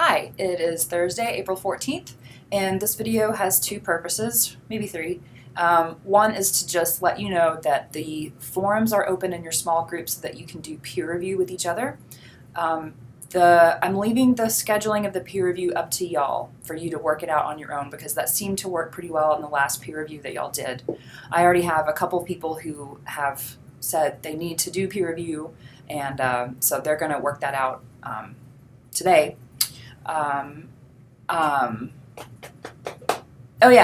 Hi, it is Thursday, April 14th, and this video has two purposes, maybe three. One is to just let you know that the forums are open in your small group so that you can do peer review with each other. I'm leaving the scheduling of the peer review up to y'all for you to work it out on your own because that seemed to work pretty well in the last peer review that y'all did. I already have a couple people who have said they need to do peer review, and so they're going to work that out today.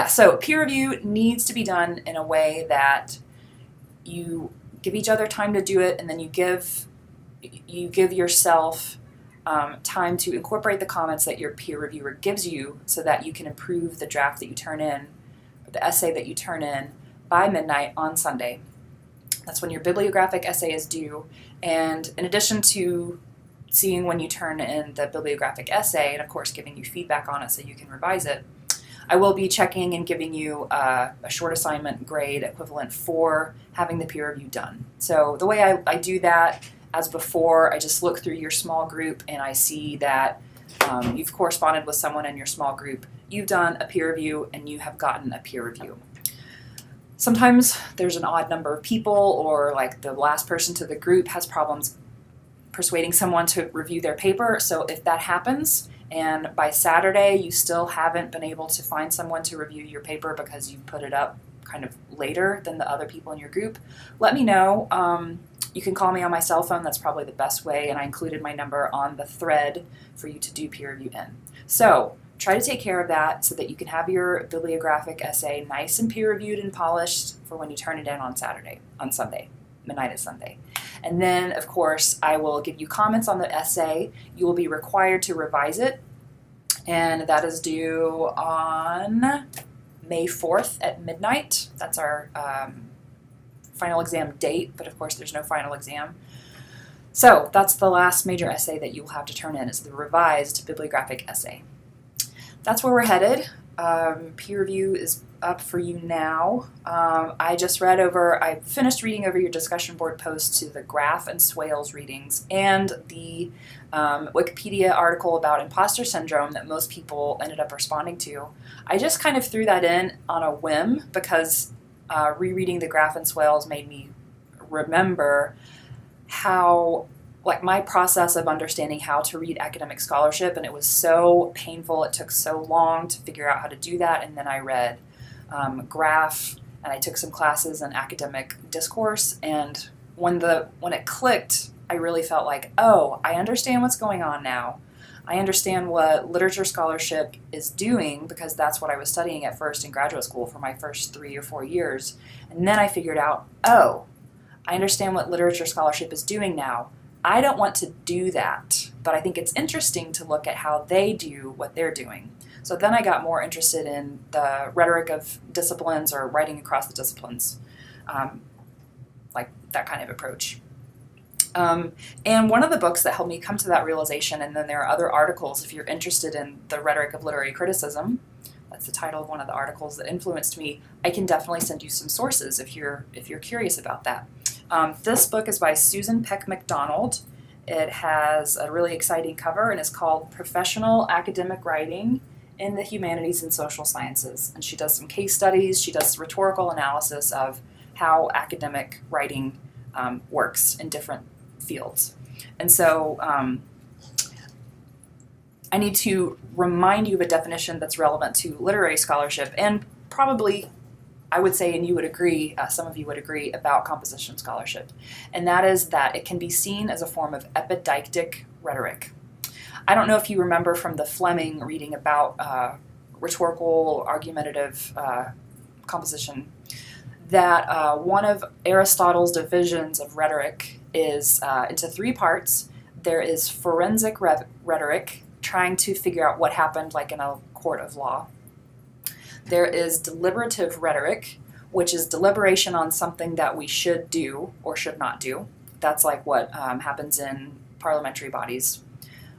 So peer review needs to be done in a way that you give each other time to do it, and then you give yourself time to incorporate the comments that your peer reviewer gives you so that you can improve the draft that you turn in, or the essay that you turn in by midnight on Sunday. That's when your bibliographic essay is due, and in addition to seeing when you turn in the bibliographic essay and of course giving you feedback on it so you can revise it, I will be checking and giving you a short assignment grade equivalent for having the peer review done. So the way I do that, as before, I just look through your small group and I see that you've corresponded with someone in your small group, you've done a peer review, and you have gotten a peer review. Sometimes there's an odd number of people, or like the last person to the group has problems persuading someone to review their paper. So if that happens and by Saturday you still haven't been able to find someone to review your paper because you put it up kind of later than the other people in your group, let me know. You can call me on my cell phone. That's probably the best way, and I included my number on the thread for you to do peer review in. So try to take care of that so that you can have your bibliographic essay nice and peer reviewed and polished for when you turn it in on Sunday, midnight is Sunday. And then, of course, I will give you comments on the essay. You will be required to revise it, and that is due on May 4th at midnight. That's our final exam date, but of course there's no final exam. So that's the last major essay that you'll have to turn in, is the revised bibliographic essay. That's where we're headed. Peer review is up for you now. I finished reading over your discussion board post to the Graff and Swales readings and the Wikipedia article about imposter syndrome that most people ended up responding to. I just kind of threw that in on a whim because rereading the Graff and Swales made me remember how, like, my process of understanding how to read academic scholarship, and it was so painful. It took so long to figure out how to do that, and then I read Graff, and I took some classes in academic discourse, and when it clicked, I really felt like, oh, I understand what's going on now. I understand what literature scholarship is doing because that's what I was studying at first in graduate school for my first 3 or 4 years. And then I figured out, oh, I understand what literature scholarship is doing now. I don't want to do that, but I think it's interesting to look at how they do what they're doing. So then I got more interested in the rhetoric of disciplines, or writing across the disciplines, like that kind of approach. And one of the books that helped me come to that realization, and then there are other articles if you're interested in the rhetoric of literary criticism, that's the title of one of the articles that influenced me. I can definitely send you some sources if you're curious about that. This book is by Susan Peck MacDonald. It has a really exciting cover and is called Professional Academic Writing in the Humanities and Social Sciences. And she does some case studies. She does rhetorical analysis of how academic writing works in different fields. And so I need to remind you of a definition that's relevant to literary scholarship, and probably I would say, and you would agree, some of you would agree, about composition scholarship. And that is that it can be seen as a form of epideictic rhetoric. I don't know if you remember from the Fleming reading about rhetorical argumentative composition that one of Aristotle's divisions of rhetoric is into 3 parts. There is forensic rhetoric, trying to figure out what happened like in a court of law. There is deliberative rhetoric, which is deliberation on something that we should do or should not do. That's like what happens in parliamentary bodies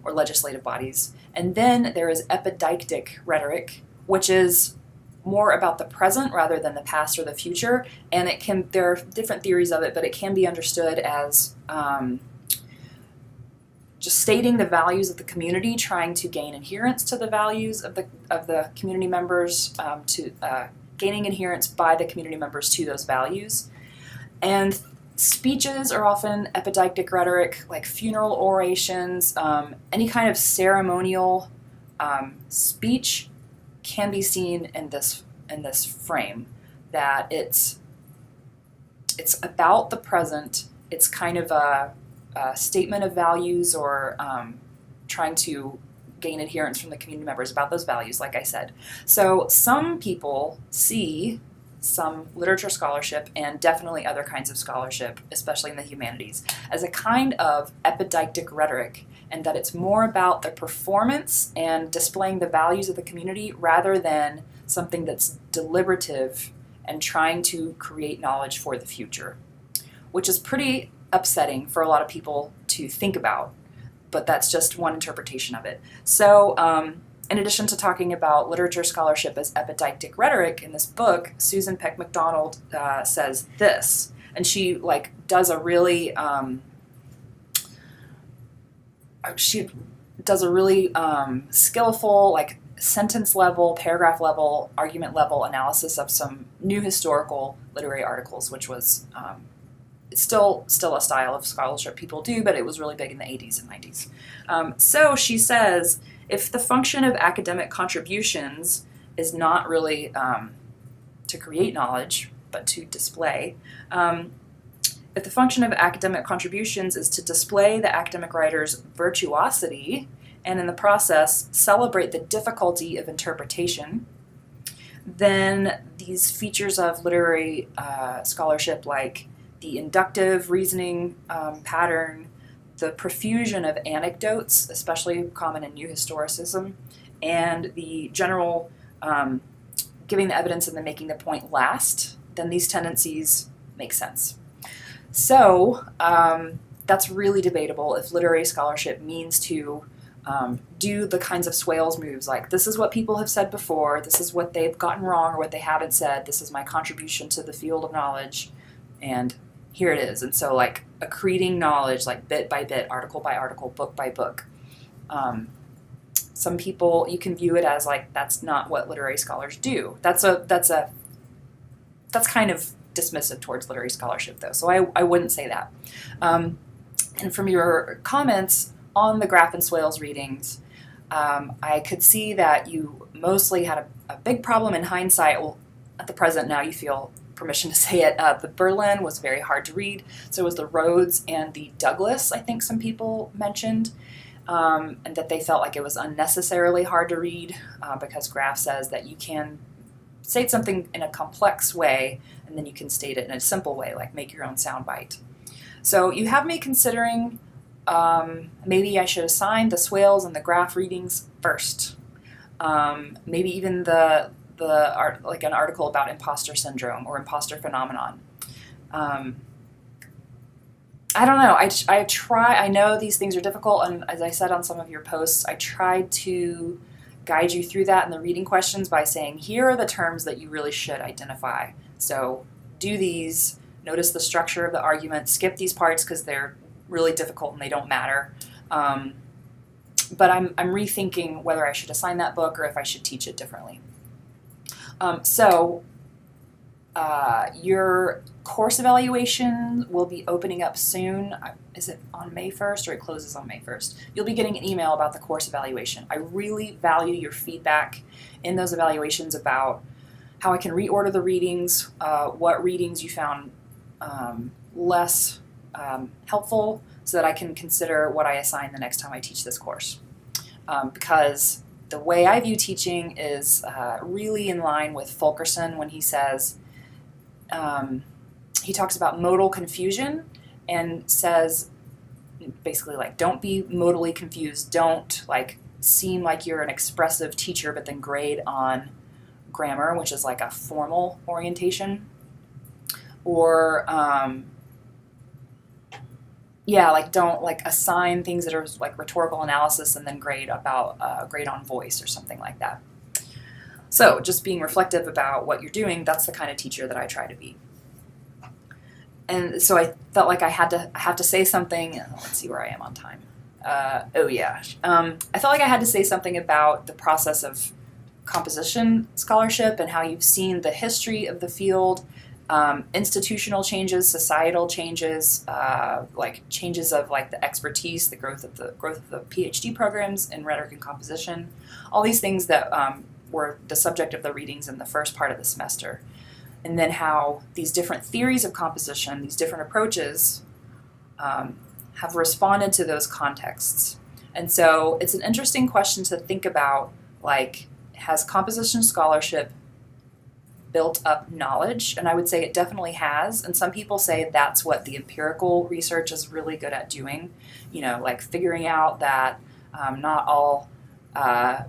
or legislative bodies. And then there is epideictic rhetoric, which is more about the present rather than the past or the future, and there are different theories of it, but it can be understood as just stating the values of the community, trying to gain adherence to the values of the community members, gaining adherence by the community members to those values. And speeches are often epideictic rhetoric, like funeral orations, any kind of ceremonial speech can be seen in this frame, that it's about the present. It's kind of a statement of values, or trying to gain adherence from the community members about those values, like I said. So some people see some literature scholarship, and definitely other kinds of scholarship, especially in the humanities, as a kind of epideictic rhetoric, and that it's more about the performance and displaying the values of the community rather than something that's deliberative and trying to create knowledge for the future, which is pretty upsetting for a lot of people to think about, but that's just one interpretation of it. So in addition to talking about literature scholarship as epideictic rhetoric, in this book, Susan Peck MacDonald says this, and she does a really skillful, sentence level, paragraph level, argument level analysis of some new historical literary articles, which was still a style of scholarship people do, but it was really big in the 80s and 90s. So she says, if the function of academic contributions is not really to create knowledge, but to display, if the function of academic contributions is to display the academic writer's virtuosity, and in the process celebrate the difficulty of interpretation, then these features of literary scholarship, like the inductive reasoning pattern, the profusion of anecdotes, especially common in new historicism, and the general giving the evidence and then making the point last, then these tendencies make sense. So that's really debatable if literary scholarship means to do the kinds of Swales moves, like this is what people have said before, this is what they've gotten wrong or what they haven't said, this is my contribution to the field of knowledge, and here it is. And so accreting knowledge, bit by bit, article by article, book by book. Some people, you can view it as that's not what literary scholars do. That's kind of dismissive towards literary scholarship, though, so I wouldn't say that. And from your comments on the Graff and Swales readings, I could see that you mostly had a big problem in hindsight. Well, at the present now you feel permission to say it. The Berlin was very hard to read. So was the Rhodes and the Douglas, I think some people mentioned, and that they felt like it was unnecessarily hard to read because Graff says that you can state something in a complex way and then you can state it in a simple way, like make your own soundbite. So you have me considering maybe I should assign the Swales and the Graff readings first. Maybe even an article about imposter syndrome or imposter phenomenon. I don't know. I know these things are difficult, and as I said on some of your posts, I tried to guide you through that in the reading questions by saying, here are the terms that you really should identify. So do these, notice the structure of the argument, skip these parts because they're really difficult and they don't matter. But I'm rethinking whether I should assign that book or if I should teach it differently. Your course evaluation will be opening up soon. Is it on May 1st or it closes on May 1st? You'll be getting an email about the course evaluation. I really value your feedback in those evaluations about how I can reorder the readings, what readings you found less helpful, so that I can consider what I assign the next time I teach this course. Because the way I view teaching is really in line with Fulkerson when he says, he talks about modal confusion and says basically don't be modally confused, don't seem like you're an expressive teacher but then grade on grammar, which is a formal orientation, or don't assign things that are rhetorical analysis and then grade on voice or something like that. So just being reflective about what you're doing, that's the kind of teacher that I try to be. And so I felt like I have to say something. Let's see where I am on time. Oh yeah. I felt like I had to say something about the process of composition scholarship and how you've seen the history of the field, institutional changes, societal changes, like changes of like the expertise, the growth of the PhD programs in rhetoric and composition, all these things that were the subject of the readings in the first part of the semester, and then how these different theories of composition, these different approaches, have responded to those contexts. And so it's an interesting question to think about, like, has composition scholarship built up knowledge? And I would say it definitely has. And some people say that's what the empirical research is really good at doing, like figuring out that not all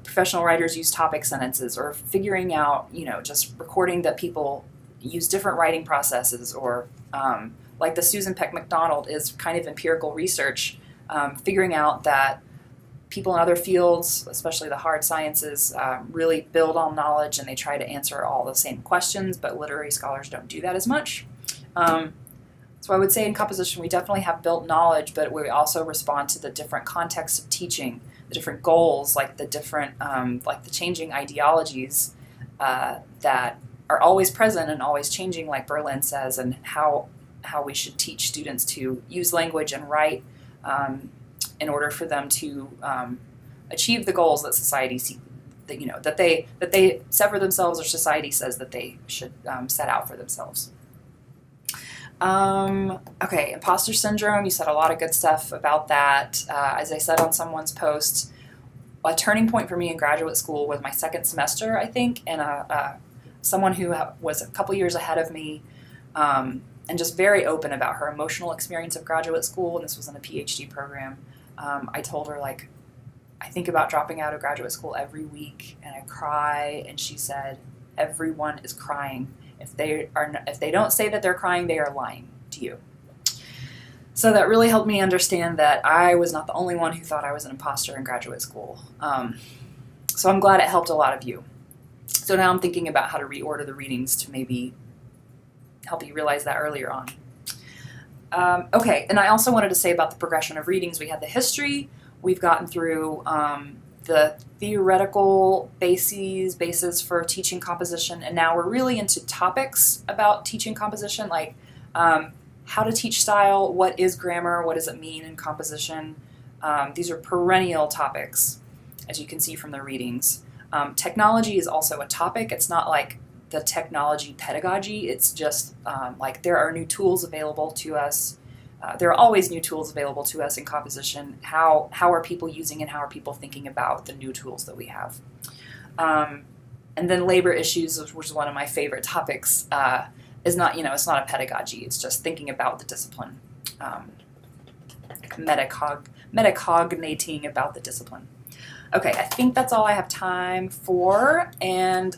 professional writers use topic sentences, or figuring out, just recording that people use different writing processes, or like the Susan Peck MacDonald is kind of empirical research, figuring out that people in other fields, especially the hard sciences, really build on knowledge and they try to answer all the same questions, but literary scholars don't do that as much. So I would say in composition we definitely have built knowledge, but we also respond to the different contexts of teaching, the different goals, like the different, like the changing ideologies that are always present and always changing, like Berlin says, and how we should teach students to use language and write in order for them to achieve the goals that society that they set for themselves, or society says that they should set out for themselves. Okay, imposter syndrome. You said a lot of good stuff about that. As I said on someone's post, a turning point for me in graduate school was my second semester, I think, and someone who was a couple years ahead of me, and just very open about her emotional experience of graduate school, and this was in a PhD program. I told her, like, I think about dropping out of graduate school every week, and I cry, and she said, everyone is crying. If they don't say that they're crying, they are lying to you. So that really helped me understand that I was not the only one who thought I was an imposter in graduate school. So I'm glad it helped a lot of you. So now I'm thinking about how to reorder the readings to maybe help you realize that earlier on. Okay, and I also wanted to say about the progression of readings. We had the history. We've gotten through the theoretical bases for teaching composition, and now we're really into topics about teaching composition, like how to teach style, what is grammar, what does it mean in composition. These are perennial topics, as you can see from the readings. Technology is also a topic. It's not like the technology pedagogy. It's just like there are new tools available to us. There are always new tools available to us in composition. How are people using and how are people thinking about the new tools that we have? And then labor issues, which is one of my favorite topics, is not, it's not a pedagogy. It's just thinking about the discipline, metacognating about the discipline. Okay, I think that's all I have time for. And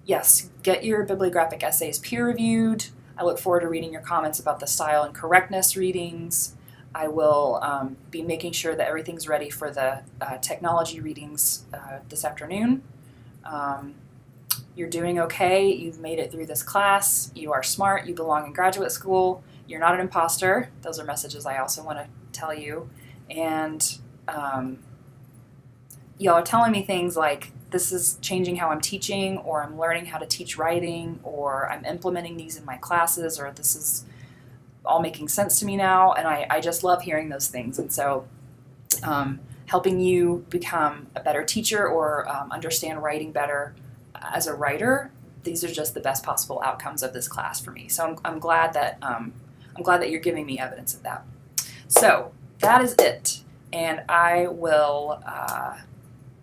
yes, get your bibliographic essays peer-reviewed. I look forward to reading your comments about the style and correctness readings. I will be making sure that everything's ready for the technology readings this afternoon. You're doing okay. You've made it through this class. You are smart. You belong in graduate school. You're not an imposter. Those are messages I also want to tell you. And y'all are telling me things like, this is changing how I'm teaching, or I'm learning how to teach writing, or I'm implementing these in my classes, or this is all making sense to me now, and I just love hearing those things. And so helping you become a better teacher or understand writing better as a writer, these are just the best possible outcomes of this class for me. So I'm glad that you're giving me evidence of that. So that is it, and I will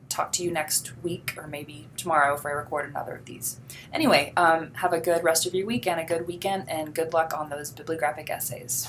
talk to you next week, or maybe tomorrow if I record another of these. Anyway, have a good rest of your week and a good weekend, and good luck on those bibliographic essays.